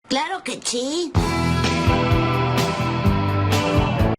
Claro que sí.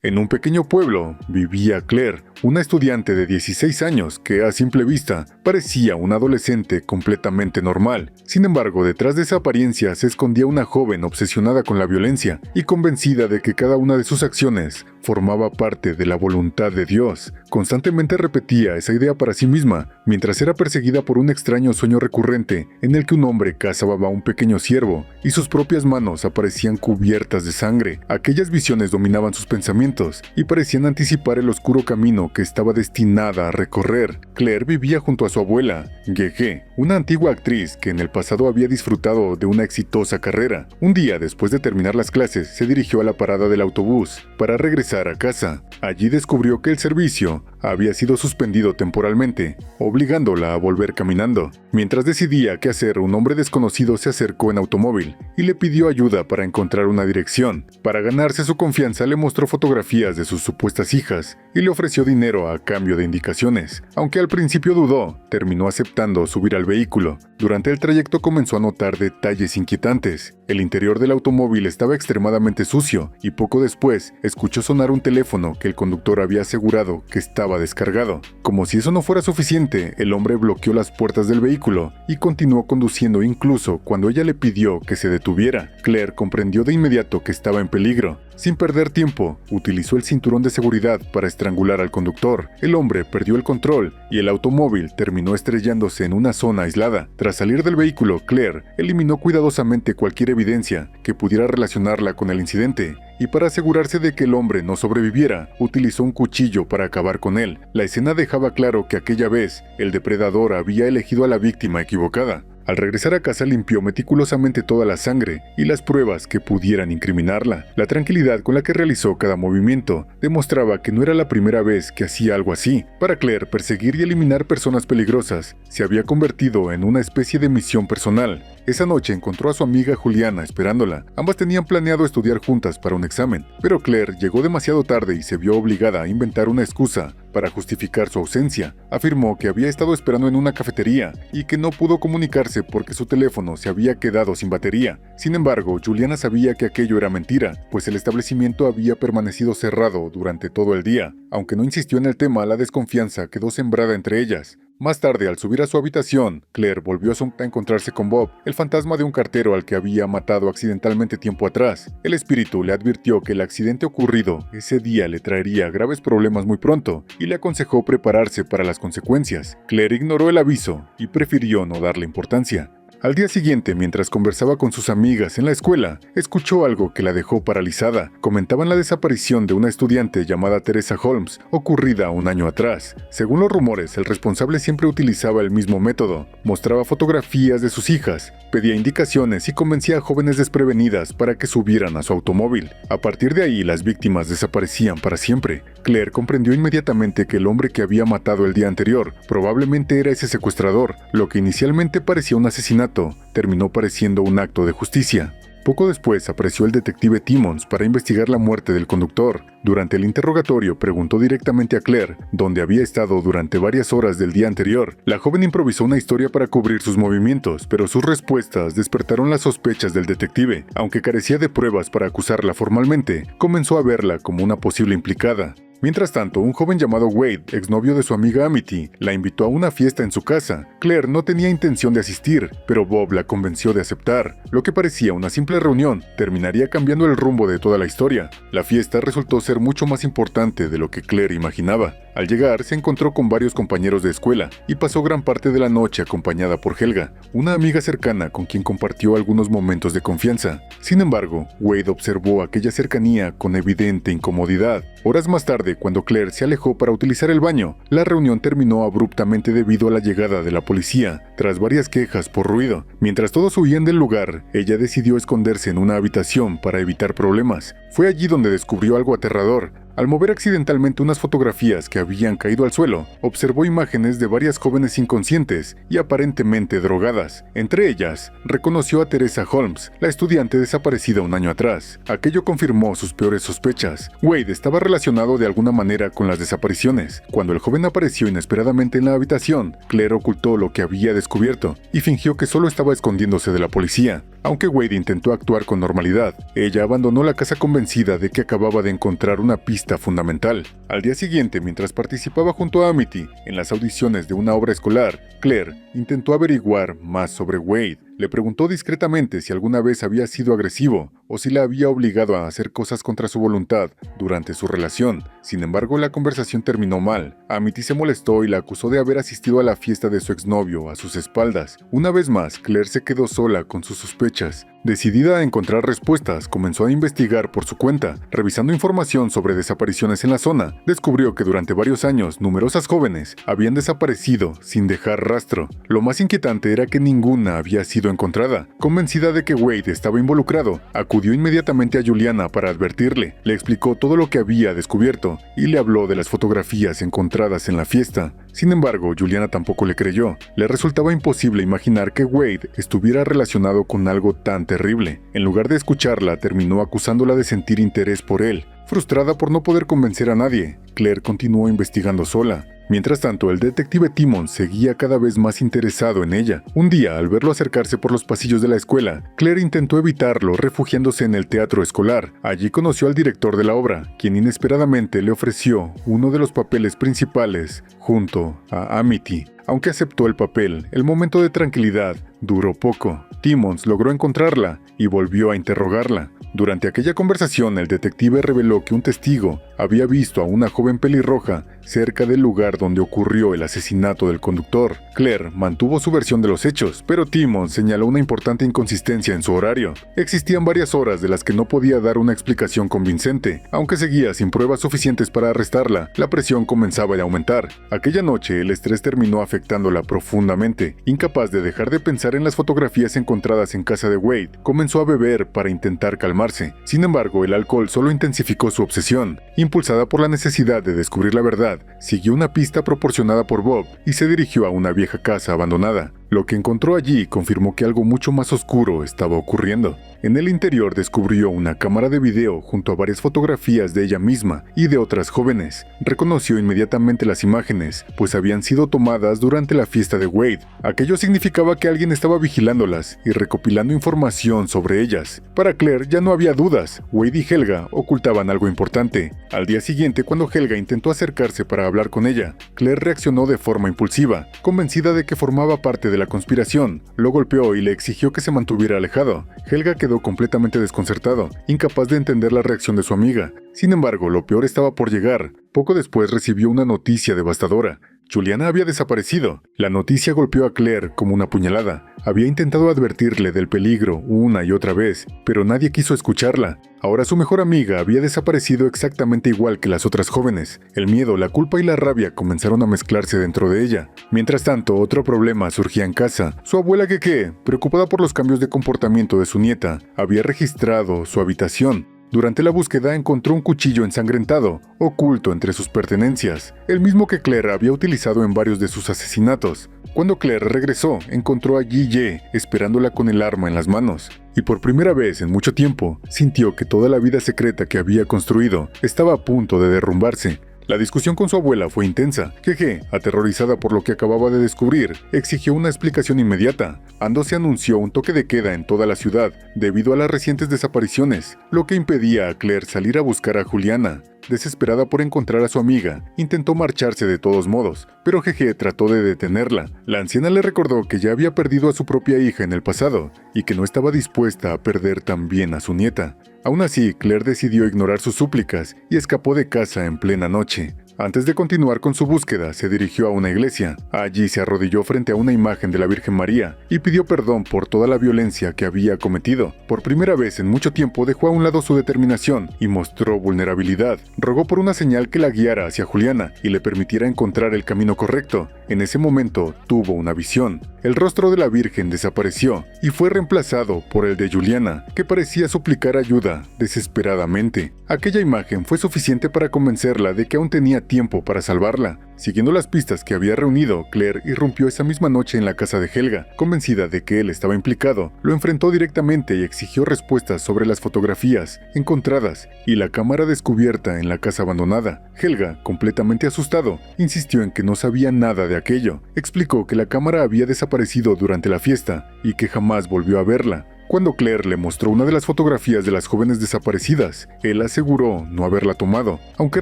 En un pequeño pueblo vivía Claire, una estudiante de 16 años que a simple vista parecía una adolescente completamente normal. Sin embargo, detrás de esa apariencia se escondía una joven obsesionada con la violencia y convencida de que cada una de sus acciones formaba parte de la voluntad de Dios. Constantemente repetía esa idea para sí misma, mientras era perseguida por un extraño sueño recurrente en el que un hombre cazaba a un pequeño ciervo y sus propias manos aparecían cubiertas de sangre. Aquellas visiones dominaban sus pensamientos y parecían anticipar el oscuro camino que estaba destinada a recorrer. Claire vivía junto a su abuela, Gege, una antigua actriz que en el pasado había disfrutado de una exitosa carrera. Un día, después de terminar las clases, se dirigió a la parada del autobús para regresar a casa. Allí descubrió que el servicio había sido suspendido temporalmente, obligándola a volver caminando. Mientras decidía qué hacer, un hombre desconocido se acercó en automóvil y le pidió ayuda para encontrar una dirección. Para ganarse su confianza, le mostró fotografías de sus supuestas hijas y le ofreció dinero a cambio de indicaciones. Aunque al principio dudó, terminó aceptando subir al vehículo. Durante el trayecto comenzó a notar detalles inquietantes. El interior del automóvil estaba extremadamente sucio y poco después escuchó sonar un teléfono que el conductor había asegurado que estaba descargado. Como si eso no fuera suficiente, el hombre bloqueó las puertas del vehículo y continuó conduciendo incluso cuando ella le pidió que se detuviera. Claire comprendió de inmediato que estaba en peligro. Sin perder tiempo, utilizó el cinturón de seguridad para estrangular al conductor. El hombre perdió el control y el automóvil terminó estrellándose en una zona aislada. Tras salir del vehículo, Claire eliminó cuidadosamente cualquier evidencia que pudiera relacionarla con el incidente, y para asegurarse de que el hombre no sobreviviera, utilizó un cuchillo para acabar con él. La escena dejaba claro que aquella vez el depredador había elegido a la víctima equivocada. Al regresar a casa limpió meticulosamente toda la sangre y las pruebas que pudieran incriminarla. La tranquilidad con la que realizó cada movimiento demostraba que no era la primera vez que hacía algo así. Para Claire, perseguir y eliminar personas peligrosas se había convertido en una especie de misión personal. Esa noche encontró a su amiga Juliana esperándola. Ambas tenían planeado estudiar juntas para un examen, pero Claire llegó demasiado tarde y se vio obligada a inventar una excusa para justificar su ausencia. Afirmó que había estado esperando en una cafetería y que no pudo comunicarse porque su teléfono se había quedado sin batería. Sin embargo, Juliana sabía que aquello era mentira, pues el establecimiento había permanecido cerrado durante todo el día. Aunque no insistió en el tema, la desconfianza quedó sembrada entre ellas. Más tarde, al subir a su habitación, Claire volvió a encontrarse con Bob, el fantasma de un cartero al que había matado accidentalmente tiempo atrás. El espíritu le advirtió que el accidente ocurrido ese día le traería graves problemas muy pronto y le aconsejó prepararse para las consecuencias. Claire ignoró el aviso y prefirió no darle importancia. Al día siguiente, mientras conversaba con sus amigas en la escuela, escuchó algo que la dejó paralizada. Comentaban la desaparición de una estudiante llamada Teresa Holmes, ocurrida un año atrás. Según los rumores, el responsable siempre utilizaba el mismo método. Mostraba fotografías de sus hijas, pedía indicaciones y convencía a jóvenes desprevenidas para que subieran a su automóvil. A partir de ahí, las víctimas desaparecían para siempre. Claire comprendió inmediatamente que el hombre que había matado el día anterior probablemente era ese secuestrador. Lo que inicialmente parecía un asesinato terminó pareciendo un acto de justicia. Poco después apareció el detective Timmons para investigar la muerte del conductor. Durante el interrogatorio preguntó directamente a Claire dónde había estado durante varias horas del día anterior. La joven improvisó una historia para cubrir sus movimientos, pero sus respuestas despertaron las sospechas del detective. Aunque carecía de pruebas para acusarla formalmente, comenzó a verla como una posible implicada. Mientras tanto, un joven llamado Wade, exnovio de su amiga Amity, la invitó a una fiesta en su casa. Claire no tenía intención de asistir, pero Bob la convenció de aceptar. Lo que parecía una simple reunión terminaría cambiando el rumbo de toda la historia. La fiesta resultó ser mucho más importante de lo que Claire imaginaba. Al llegar, se encontró con varios compañeros de escuela y pasó gran parte de la noche acompañada por Helga, una amiga cercana con quien compartió algunos momentos de confianza. Sin embargo, Wade observó aquella cercanía con evidente incomodidad. Horas más tarde, cuando Claire se alejó para utilizar el baño, la reunión terminó abruptamente debido a la llegada de la policía, tras varias quejas por ruido. Mientras todos huían del lugar, ella decidió esconderse en una habitación para evitar problemas. Fue allí donde descubrió algo aterrador. Al mover accidentalmente unas fotografías que habían caído al suelo, observó imágenes de varias jóvenes inconscientes y aparentemente drogadas. Entre ellas, reconoció a Teresa Holmes, la estudiante desaparecida un año atrás. Aquello confirmó sus peores sospechas. Wade estaba relacionado de alguna manera con las desapariciones. Cuando el joven apareció inesperadamente en la habitación, Claire ocultó lo que había descubierto y fingió que solo estaba escondiéndose de la policía. Aunque Wade intentó actuar con normalidad, ella abandonó la casa convencida de que acababa de encontrar una pista fundamental. Al día siguiente, mientras participaba junto a Amity en las audiciones de una obra escolar, Claire intentó averiguar más sobre Wade. Le preguntó discretamente si alguna vez había sido agresivo o si la había obligado a hacer cosas contra su voluntad durante su relación. Sin embargo, la conversación terminó mal. Amity se molestó y la acusó de haber asistido a la fiesta de su exnovio a sus espaldas. Una vez más, Claire se quedó sola con sus sospechas. Decidida a encontrar respuestas, comenzó a investigar por su cuenta. Revisando información sobre desapariciones en la zona, descubrió que durante varios años numerosas jóvenes habían desaparecido sin dejar rastro. Lo más inquietante era que ninguna había sido encontrada. Convencida de que Wade estaba involucrado, acudió inmediatamente a Juliana para advertirle. Le explicó todo lo que había descubierto y le habló de las fotografías encontradas en la fiesta. Sin embargo, Juliana tampoco le creyó. Le resultaba imposible imaginar que Wade estuviera relacionado con algo tan terrible. En lugar de escucharla, terminó acusándola de sentir interés por él. Frustrada por no poder convencer a nadie, Claire continuó investigando sola. Mientras tanto, el detective Timmons seguía cada vez más interesado en ella. Un día, al verlo acercarse por los pasillos de la escuela, Claire intentó evitarlo refugiándose en el teatro escolar. Allí conoció al director de la obra, quien inesperadamente le ofreció uno de los papeles principales junto a Amity. Aunque aceptó el papel, el momento de tranquilidad duró poco. Timmons logró encontrarla y volvió a interrogarla. Durante aquella conversación, el detective reveló que un testigo había visto a una joven pelirroja cerca del lugar donde ocurrió el asesinato del conductor. Claire mantuvo su versión de los hechos, pero Timmons señaló una importante inconsistencia en su horario. Existían varias horas de las que no podía dar una explicación convincente. Aunque seguía sin pruebas suficientes para arrestarla, la presión comenzaba a aumentar. Aquella noche, el estrés terminó afectándola profundamente. Incapaz de dejar de pensar en las fotografías encontradas en casa de Wade, comenzó a beber para intentar calmarse. Sin embargo, el alcohol solo intensificó su obsesión. Impulsada por la necesidad de descubrir la verdad, siguió una pista proporcionada por Bob y se dirigió a una vieja casa abandonada. Lo que encontró allí confirmó que algo mucho más oscuro estaba ocurriendo. En el interior descubrió una cámara de video junto a varias fotografías de ella misma y de otras jóvenes. Reconoció inmediatamente las imágenes, pues habían sido tomadas durante la fiesta de Wade. Aquello significaba que alguien estaba vigilándolas y recopilando información sobre ellas. Para Claire ya no había dudas, Wade y Helga ocultaban algo importante. Al día siguiente, cuando Helga intentó acercarse para hablar con ella, Claire reaccionó de forma impulsiva, convencida de que formaba parte de la conspiración. Lo golpeó y le exigió que se mantuviera alejado. Helga quedó completamente desconcertado, incapaz de entender la reacción de su amiga. Sin embargo, lo peor estaba por llegar. Poco después recibió una noticia devastadora. Juliana había desaparecido. La noticia golpeó a Claire como una puñalada. Había intentado advertirle del peligro una y otra vez, pero nadie quiso escucharla. Ahora su mejor amiga había desaparecido exactamente igual que las otras jóvenes. El miedo, la culpa y la rabia comenzaron a mezclarse dentro de ella. Mientras tanto, otro problema surgía en casa. Su abuela Keke, preocupada por los cambios de comportamiento de su nieta, había registrado su habitación. Durante la búsqueda encontró un cuchillo ensangrentado, oculto entre sus pertenencias, el mismo que Claire había utilizado en varios de sus asesinatos. Cuando Claire regresó, encontró a Yi esperándola con el arma en las manos, y por primera vez en mucho tiempo, sintió que toda la vida secreta que había construido estaba a punto de derrumbarse. La discusión con su abuela fue intensa. Jeje, aterrorizada por lo que acababa de descubrir, exigió una explicación inmediata. Ando se anunció un toque de queda en toda la ciudad debido a las recientes desapariciones, lo que impedía a Claire salir a buscar a Juliana. Desesperada por encontrar a su amiga, intentó marcharse de todos modos, pero Jeje trató de detenerla. La anciana le recordó que ya había perdido a su propia hija en el pasado y que no estaba dispuesta a perder también a su nieta. Aún así, Claire decidió ignorar sus súplicas y escapó de casa en plena noche. Antes de continuar con su búsqueda, se dirigió a una iglesia. Allí se arrodilló frente a una imagen de la Virgen María y pidió perdón por toda la violencia que había cometido. Por primera vez en mucho tiempo dejó a un lado su determinación y mostró vulnerabilidad. Rogó por una señal que la guiara hacia Juliana y le permitiera encontrar el camino correcto. En ese momento tuvo una visión. El rostro de la Virgen desapareció y fue reemplazado por el de Juliana, que parecía suplicar ayuda desesperadamente. Aquella imagen fue suficiente para convencerla de que aún tenía tiempo para salvarla. Siguiendo las pistas que había reunido, Claire irrumpió esa misma noche en la casa de Helga. Convencida de que él estaba implicado, lo enfrentó directamente y exigió respuestas sobre las fotografías encontradas y la cámara descubierta en la casa abandonada. Helga, completamente asustado, insistió en que no sabía nada de aquello. Explicó que la cámara había desaparecido durante la fiesta y que jamás volvió a verla. Cuando Claire le mostró una de las fotografías de las jóvenes desaparecidas, él aseguró no haberla tomado, aunque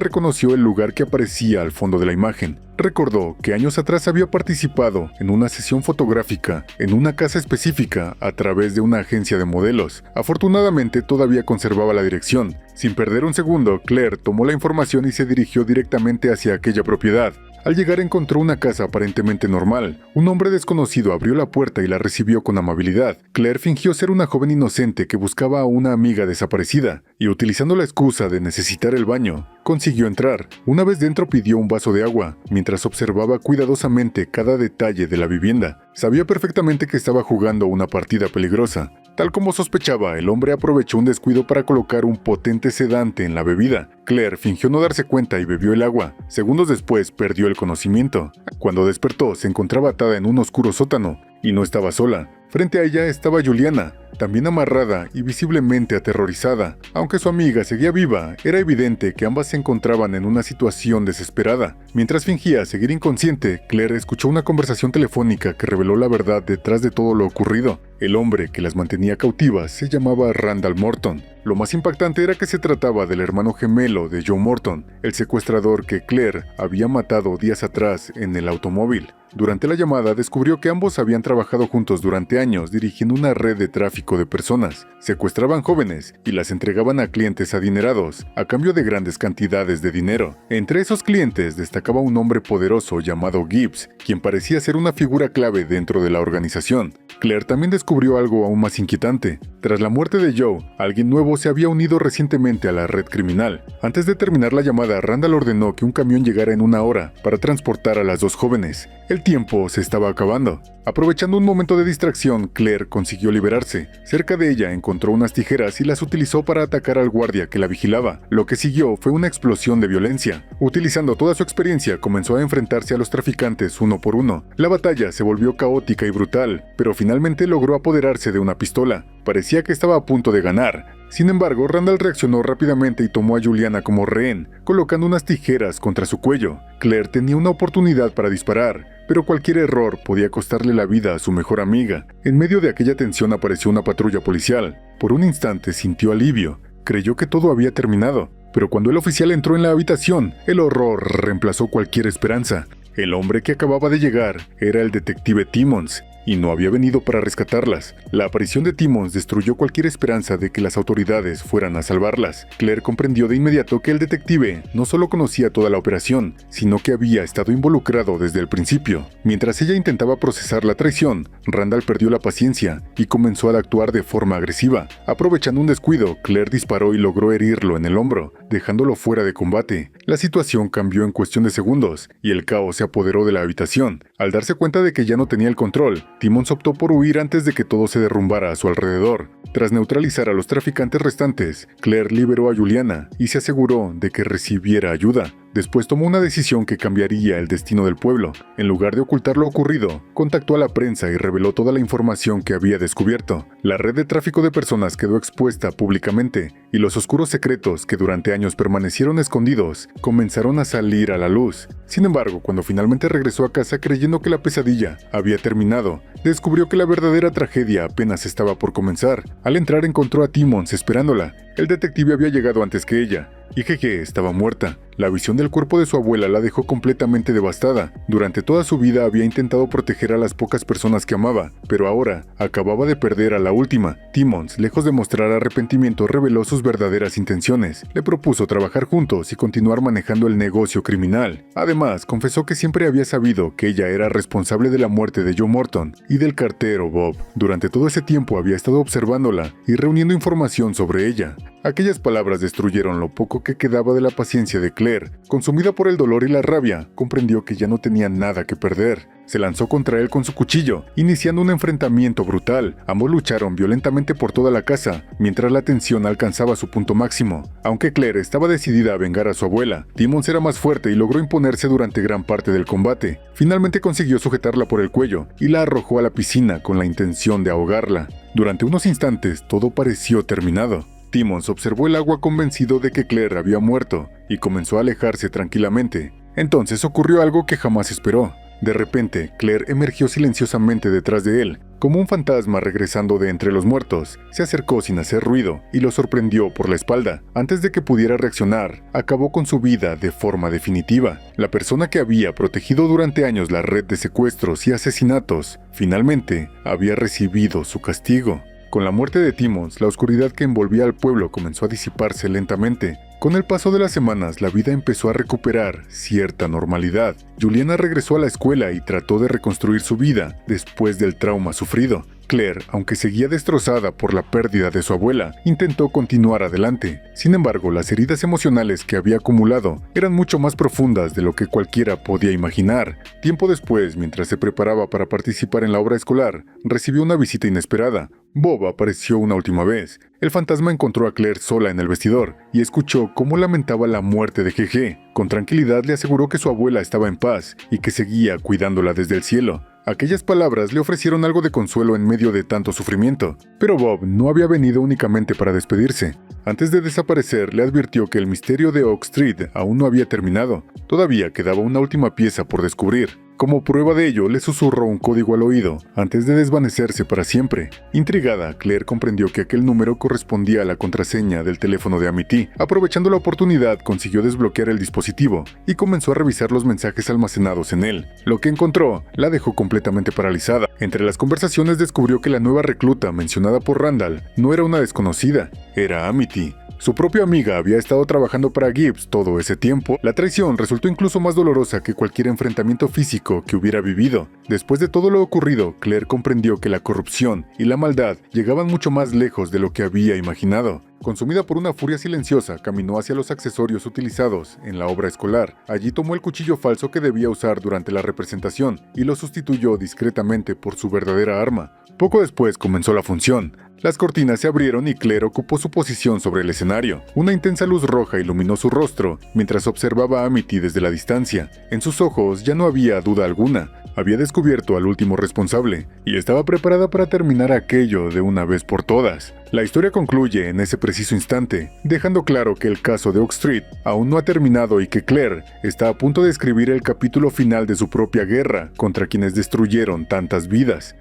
reconoció el lugar que aparecía al fondo de la imagen. Recordó que años atrás había participado en una sesión fotográfica en una casa específica a través de una agencia de modelos. Afortunadamente todavía conservaba la dirección. Sin perder un segundo, Claire tomó la información y se dirigió directamente hacia aquella propiedad. Al llegar encontró una casa aparentemente normal. Un hombre desconocido abrió la puerta y la recibió con amabilidad. Claire fingió ser una joven inocente que buscaba a una amiga desaparecida, y utilizando la excusa de necesitar el baño, consiguió entrar. Una vez dentro pidió un vaso de agua, mientras observaba cuidadosamente cada detalle de la vivienda. Sabía perfectamente que estaba jugando una partida peligrosa. Tal como sospechaba, el hombre aprovechó un descuido para colocar un potente sedante en la bebida. Claire fingió no darse cuenta y bebió el agua. Segundos después perdió el conocimiento. Cuando despertó, se encontraba atada en un oscuro sótano, y no estaba sola. Frente a ella estaba Juliana, también amarrada y visiblemente aterrorizada. Aunque su amiga seguía viva, era evidente que ambas se encontraban en una situación desesperada. Mientras fingía seguir inconsciente, Claire escuchó una conversación telefónica que reveló la verdad detrás de todo lo ocurrido. El hombre que las mantenía cautivas se llamaba Randall Morton. Lo más impactante era que se trataba del hermano gemelo de Joe Morton, el secuestrador que Claire había matado días atrás en el automóvil. Durante la llamada descubrió que ambos habían trabajado juntos durante años dirigiendo una red de tráfico de personas. Secuestraban jóvenes y las entregaban a clientes adinerados, a cambio de grandes cantidades de dinero. Entre esos clientes destacaba un hombre poderoso llamado Gibbs, quien parecía ser una figura clave dentro de la organización. Claire también descubrió algo aún más inquietante. Tras la muerte de Joe, alguien nuevo se había unido recientemente a la red criminal. Antes de terminar la llamada, Randall ordenó que un camión llegara en 1 hora para transportar a las dos jóvenes. El tiempo se estaba acabando. Aprovechando un momento de distracción, Claire consiguió liberarse. Cerca de ella encontró unas tijeras y las utilizó para atacar al guardia que la vigilaba. Lo que siguió fue una explosión de violencia. Utilizando toda su experiencia, comenzó a enfrentarse a los traficantes uno por uno. La batalla se volvió caótica y brutal, pero finalmente logró apoderarse de una pistola. Parecía que estaba a punto de ganar. Sin embargo, Randall reaccionó rápidamente y tomó a Juliana como rehén, colocando unas tijeras contra su cuello. Claire tenía una oportunidad para disparar, pero cualquier error podía costarle la vida a su mejor amiga. En medio de aquella tensión apareció una patrulla policial. Por un instante sintió alivio. Creyó que todo había terminado, pero cuando el oficial entró en la habitación, el horror reemplazó cualquier esperanza. El hombre que acababa de llegar era el detective Timmons, y no había venido para rescatarlas. La aparición de Timmons destruyó cualquier esperanza de que las autoridades fueran a salvarlas. Claire comprendió de inmediato que el detective no solo conocía toda la operación, sino que había estado involucrado desde el principio. Mientras ella intentaba procesar la traición, Randall perdió la paciencia y comenzó a actuar de forma agresiva. Aprovechando un descuido, Claire disparó y logró herirlo en el hombro, dejándolo fuera de combate. La situación cambió en cuestión de segundos, y el caos se apoderó de la habitación. Al darse cuenta de que ya no tenía el control, Timmons optó por huir antes de que todo se derrumbara a su alrededor. Tras neutralizar a los traficantes restantes, Claire liberó a Juliana y se aseguró de que recibiera ayuda. Después tomó una decisión que cambiaría el destino del pueblo. En lugar de ocultar lo ocurrido, contactó a la prensa y reveló toda la información que había descubierto. La red de tráfico de personas quedó expuesta públicamente, y los oscuros secretos que durante años permanecieron escondidos comenzaron a salir a la luz. Sin embargo, cuando finalmente regresó a casa creyendo que la pesadilla había terminado, descubrió que la verdadera tragedia apenas estaba por comenzar. Al entrar encontró a Timmons esperándola. El detective había llegado antes que ella, y Jeje estaba muerta. La visión del cuerpo de su abuela la dejó completamente devastada. Durante toda su vida había intentado proteger a las pocas personas que amaba, pero ahora acababa de perder a la última. Timmons, lejos de mostrar arrepentimiento, reveló sus verdaderas intenciones. Le propuso trabajar juntos y continuar manejando el negocio criminal. Además, confesó que siempre había sabido que ella era responsable de la muerte de Joe Morton y del cartero Bob. Durante todo ese tiempo había estado observándola y reuniendo información sobre ella. Aquellas palabras destruyeron lo poco que quedaba de la paciencia de Claire. Consumida por el dolor y la rabia, comprendió que ya no tenía nada que perder. Se lanzó contra él con su cuchillo, iniciando un enfrentamiento brutal. Ambos lucharon violentamente por toda la casa, mientras la tensión alcanzaba su punto máximo. Aunque Claire estaba decidida a vengar a su abuela, Timmons era más fuerte y logró imponerse durante gran parte del combate. Finalmente consiguió sujetarla por el cuello y la arrojó a la piscina con la intención de ahogarla. Durante unos instantes, todo pareció terminado. Timmons observó el agua convencido de que Claire había muerto y comenzó a alejarse tranquilamente. Entonces ocurrió algo que jamás esperó. De repente, Claire emergió silenciosamente detrás de él, como un fantasma regresando de entre los muertos. Se acercó sin hacer ruido y lo sorprendió por la espalda. Antes de que pudiera reaccionar, acabó con su vida de forma definitiva. La persona que había protegido durante años la red de secuestros y asesinatos, finalmente había recibido su castigo. Con la muerte de Timmons, la oscuridad que envolvía al pueblo comenzó a disiparse lentamente. Con el paso de las semanas, la vida empezó a recuperar cierta normalidad. Juliana regresó a la escuela y trató de reconstruir su vida después del trauma sufrido. Claire, aunque seguía destrozada por la pérdida de su abuela, intentó continuar adelante. Sin embargo, las heridas emocionales que había acumulado eran mucho más profundas de lo que cualquiera podía imaginar. Tiempo después, mientras se preparaba para participar en la obra escolar, recibió una visita inesperada. Bob apareció una última vez. El fantasma encontró a Claire sola en el vestidor y escuchó cómo lamentaba la muerte de GG. Con tranquilidad le aseguró que su abuela estaba en paz y que seguía cuidándola desde el cielo. Aquellas palabras le ofrecieron algo de consuelo en medio de tanto sufrimiento, pero Bob no había venido únicamente para despedirse. Antes de desaparecer, le advirtió que el misterio de Oak Street aún no había terminado. Todavía quedaba una última pieza por descubrir. Como prueba de ello, le susurró un código al oído, antes de desvanecerse para siempre. Intrigada, Claire comprendió que aquel número correspondía a la contraseña del teléfono de Amity. Aprovechando la oportunidad, consiguió desbloquear el dispositivo y comenzó a revisar los mensajes almacenados en él. Lo que encontró la dejó completamente paralizada. Entre las conversaciones descubrió que la nueva recluta mencionada por Randall no era una desconocida, era Amity. Su propia amiga había estado trabajando para Gibbs todo ese tiempo. La traición resultó incluso más dolorosa que cualquier enfrentamiento físico que hubiera vivido. Después de todo lo ocurrido, Claire comprendió que la corrupción y la maldad llegaban mucho más lejos de lo que había imaginado. Consumida por una furia silenciosa, caminó hacia los accesorios utilizados en la obra escolar. Allí tomó el cuchillo falso que debía usar durante la representación y lo sustituyó discretamente por su verdadera arma. Poco después comenzó la función. Las cortinas se abrieron y Claire ocupó su posición sobre el escenario. Una intensa luz roja iluminó su rostro mientras observaba a Amity desde la distancia. En sus ojos ya no había duda alguna. Había descubierto al último responsable y estaba preparada para terminar aquello de una vez por todas. La historia concluye en ese preciso instante, dejando claro que el caso de Oak Street aún no ha terminado y que Claire está a punto de escribir el capítulo final de su propia guerra contra quienes destruyeron tantas vidas.